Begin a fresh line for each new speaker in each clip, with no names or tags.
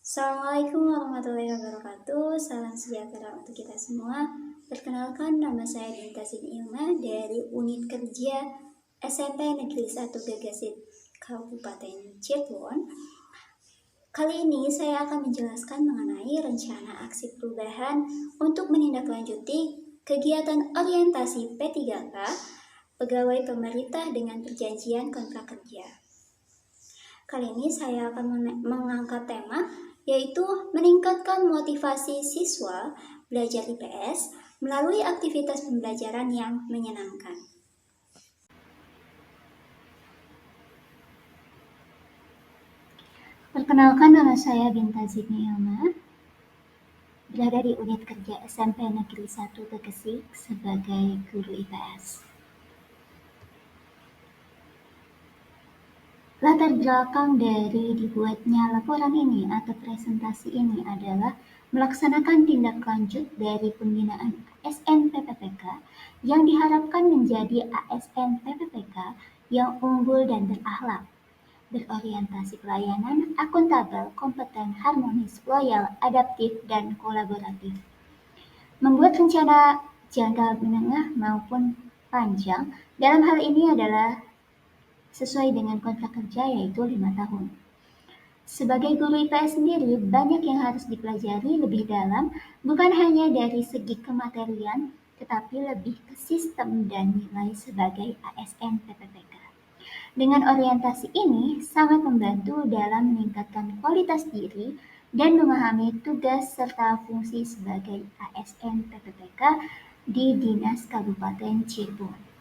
Assalamualaikum warahmatullahi wabarakatuh. Salam sejahtera untuk kita semua. Perkenalkan, nama saya Dinta Sin Ilma dari Unit Kerja SMP Negeri 1 Gegesik, Kabupaten Cirebon. Kali ini saya akan menjelaskan mengenai rencana aksi perubahan untuk menindaklanjuti kegiatan orientasi P3K pegawai pemerintah dengan perjanjian kontrak kerja. Kali ini saya akan mengangkat tema yaitu meningkatkan motivasi siswa belajar IPS melalui aktivitas pembelajaran yang menyenangkan. Perkenalkan, nama saya Binta Zidni Ilma, berada di unit kerja SMP Negeri 1 Gegesik sebagai guru IPS. Latar belakang dari dibuatnya laporan ini atau presentasi ini adalah melaksanakan tindak lanjut dari pembinaan ASN PPPK yang diharapkan menjadi ASN PPPK yang unggul dan berakhlak, berorientasi pelayanan, akuntabel, kompeten, harmonis, loyal, adaptif, dan kolaboratif. Membuat rencana jangka menengah maupun panjang dalam hal ini adalah sesuai dengan kontrak kerja yaitu 5 tahun. Sebagai guru IPS sendiri, banyak yang harus dipelajari lebih dalam, bukan hanya dari segi kematerian, tetapi lebih ke sistem dan nilai sebagai ASN PPPK. Dengan orientasi ini, sangat membantu dalam meningkatkan kualitas diri dan memahami tugas serta fungsi sebagai ASN PPPK di Dinas Kabupaten Cirebon.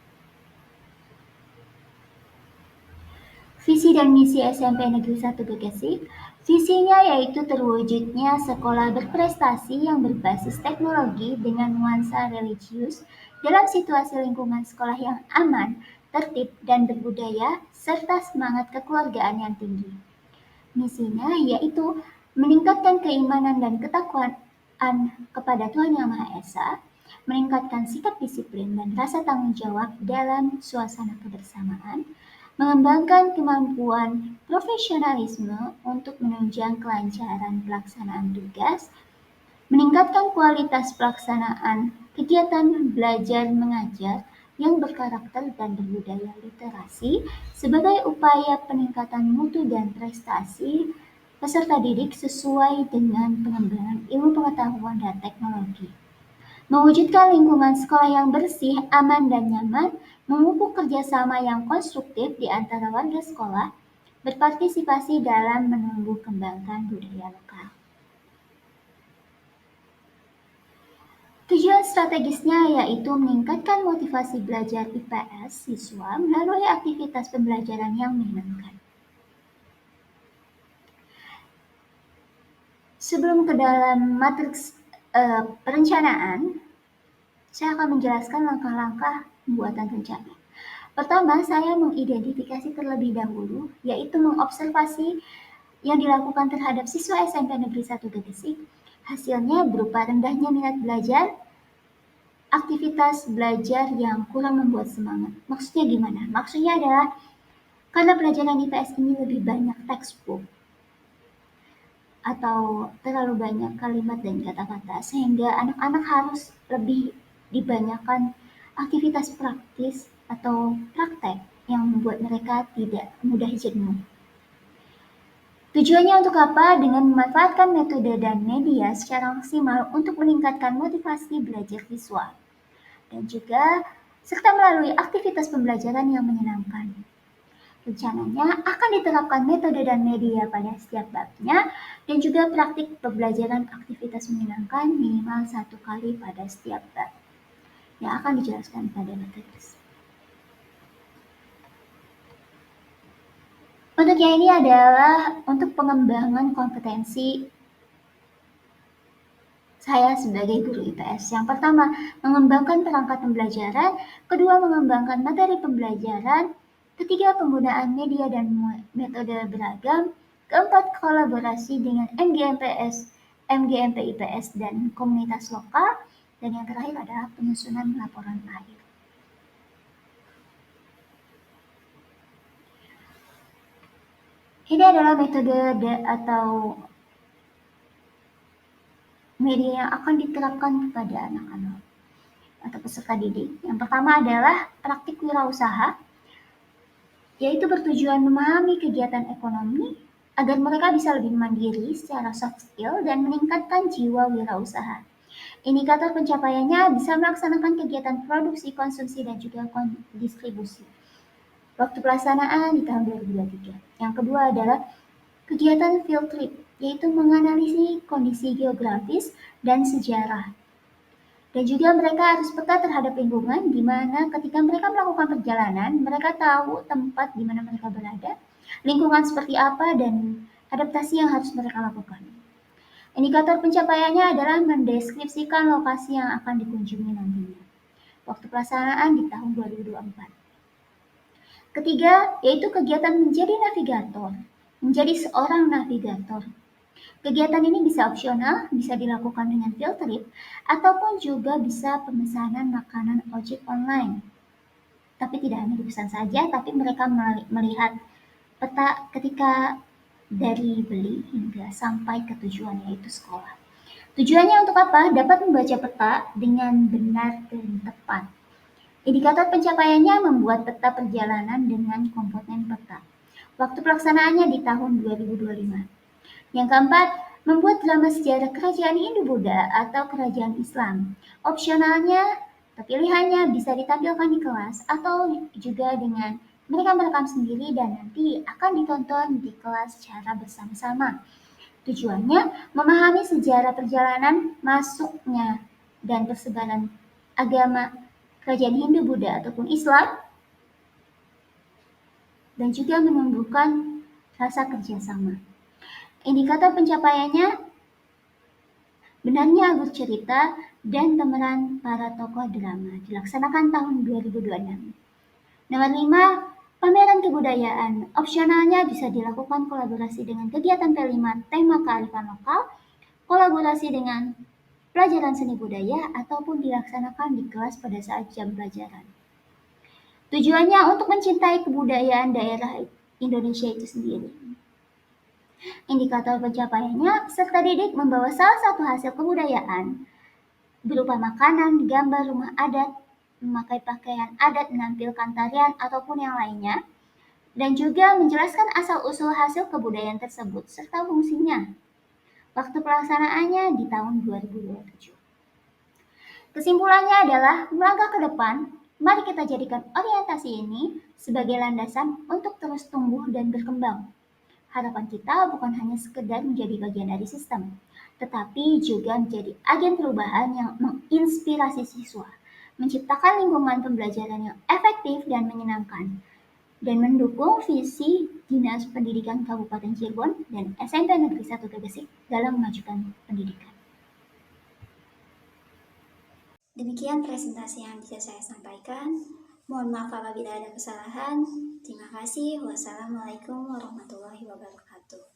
Visi dan misi SMP Negeri 1 Gegesik, visinya yaitu terwujudnya sekolah berprestasi yang berbasis teknologi dengan nuansa religius dalam situasi lingkungan sekolah yang aman, tertib, dan berbudaya, serta semangat kekeluargaan yang tinggi. Misinya yaitu meningkatkan keimanan dan ketakwaan kepada Tuhan Yang Maha Esa, meningkatkan sikap disiplin dan rasa tanggung jawab dalam suasana kebersamaan, mengembangkan kemampuan profesionalisme untuk menunjang kelancaran pelaksanaan tugas, meningkatkan kualitas pelaksanaan kegiatan belajar mengajar yang berkarakter dan berbudaya literasi sebagai upaya peningkatan mutu dan prestasi peserta didik sesuai dengan pengembangan ilmu pengetahuan dan teknologi. Mewujudkan lingkungan sekolah yang bersih, aman, dan nyaman, memupuk kerjasama yang konstruktif di antara warga sekolah, berpartisipasi dalam menumbuh kembangkan budaya lokal. Tujuan strategisnya yaitu meningkatkan motivasi belajar IPS siswa melalui aktivitas pembelajaran yang menyenangkan. Sebelum ke dalam matriks perencanaan, saya akan menjelaskan langkah-langkah pembuatan rencana. Pertama, saya mengidentifikasi terlebih dahulu, yaitu mengobservasi yang dilakukan terhadap siswa SMP Negeri 1 Gegesik. Hasilnya berupa rendahnya minat belajar, aktivitas belajar yang kurang membuat semangat. Maksudnya gimana? Maksudnya adalah karena pelajaran IPS ini lebih banyak textbook atau terlalu banyak kalimat dan kata-kata sehingga anak-anak harus lebih dibanyakan aktivitas praktis atau praktek yang membuat mereka tidak mudah jenuh. Tujuannya untuk apa? Dengan memanfaatkan metode dan media secara maksimal untuk meningkatkan motivasi belajar siswa dan juga serta melalui aktivitas pembelajaran yang menyenangkan. Rencananya akan diterapkan metode dan media pada setiap babnya dan juga praktik pembelajaran aktivitas menyenangkan minimal 1 kali pada setiap bab yang akan dijelaskan pada materi. Untuk yang ini adalah untuk pengembangan kompetensi saya sebagai guru IPS. Yang pertama, mengembangkan perangkat pembelajaran. Kedua, mengembangkan materi pembelajaran. Ketiga, penggunaan media dan metode beragam. Keempat, kolaborasi dengan MGMPS, MGMP IPS, dan komunitas lokal. Dan yang terakhir adalah penyusunan laporan akhir. Ini adalah metode atau media yang akan diterapkan kepada anak-anak atau peserta didik. Yang pertama adalah praktik wirausaha, yaitu bertujuan memahami kegiatan ekonomi agar mereka bisa lebih mandiri secara soft skill dan meningkatkan jiwa wirausaha. Indikator pencapaiannya bisa melaksanakan kegiatan produksi, konsumsi, dan juga distribusi. Waktu pelaksanaan di tahun 2023. Yang kedua adalah kegiatan field trip, yaitu menganalisis kondisi geografis dan sejarah. Dan juga mereka harus peka terhadap lingkungan, di mana ketika mereka melakukan perjalanan, mereka tahu tempat di mana mereka berada, lingkungan seperti apa, dan adaptasi yang harus mereka lakukan. Indikator pencapaiannya adalah mendeskripsikan lokasi yang akan dikunjungi nantinya. Waktu pelaksanaan di tahun 2024. Ketiga, yaitu kegiatan menjadi navigator, menjadi seorang navigator. Kegiatan ini bisa opsional, bisa dilakukan dengan field trip, ataupun juga bisa pemesanan makanan ojek online. Tapi tidak hanya dipesan saja, tapi mereka melihat peta ketika dari beli hingga sampai ke tujuan, yaitu sekolah. Tujuannya untuk apa? Dapat membaca peta dengan benar dan tepat. Indikator pencapaiannya membuat peta perjalanan dengan komponen peta. Waktu pelaksanaannya di tahun 2025. Yang keempat, membuat drama sejarah kerajaan Hindu-Buddha atau kerajaan Islam. Opsionalnya, pilihannya bisa ditampilkan di kelas atau juga dengan mereka merekam sendiri dan nanti akan ditonton di kelas secara bersama-sama. Tujuannya memahami sejarah perjalanan masuknya dan persebaran agama kerajaan Hindu-Buddha ataupun Islam dan juga menumbuhkan rasa kerjasama. Indikator pencapaiannya benarnya alur cerita dan pemeran para tokoh drama dilaksanakan tahun 2026. Nomor 5, pameran kebudayaan. Opsionalnya bisa dilakukan kolaborasi dengan kegiatan P5 tema kearifan lokal, kolaborasi dengan pelajaran seni budaya, ataupun dilaksanakan di kelas pada saat jam pelajaran. Tujuannya untuk mencintai kebudayaan daerah Indonesia itu sendiri. Indikator pencapaiannya, peserta didik membawa salah satu hasil kebudayaan berupa makanan, gambar rumah adat, memakai pakaian adat, menampilkan tarian, ataupun yang lainnya, dan juga menjelaskan asal-usul hasil kebudayaan tersebut serta fungsinya. Waktu pelaksanaannya di tahun 2027. Kesimpulannya adalah melangkah ke depan, mari kita jadikan orientasi ini sebagai landasan untuk terus tumbuh dan berkembang. Harapan kita bukan hanya sekedar menjadi bagian dari sistem, tetapi juga menjadi agen perubahan yang menginspirasi siswa, menciptakan lingkungan pembelajaran yang efektif dan menyenangkan, dan mendukung visi Dinas Pendidikan Kabupaten Cirebon dan SMP Negeri 1 Gegesik dalam memajukan pendidikan. Demikian presentasi yang bisa saya sampaikan. Mohon maaf apabila ada kesalahan. Terima kasih. Wassalamualaikum warahmatullahi wabarakatuh.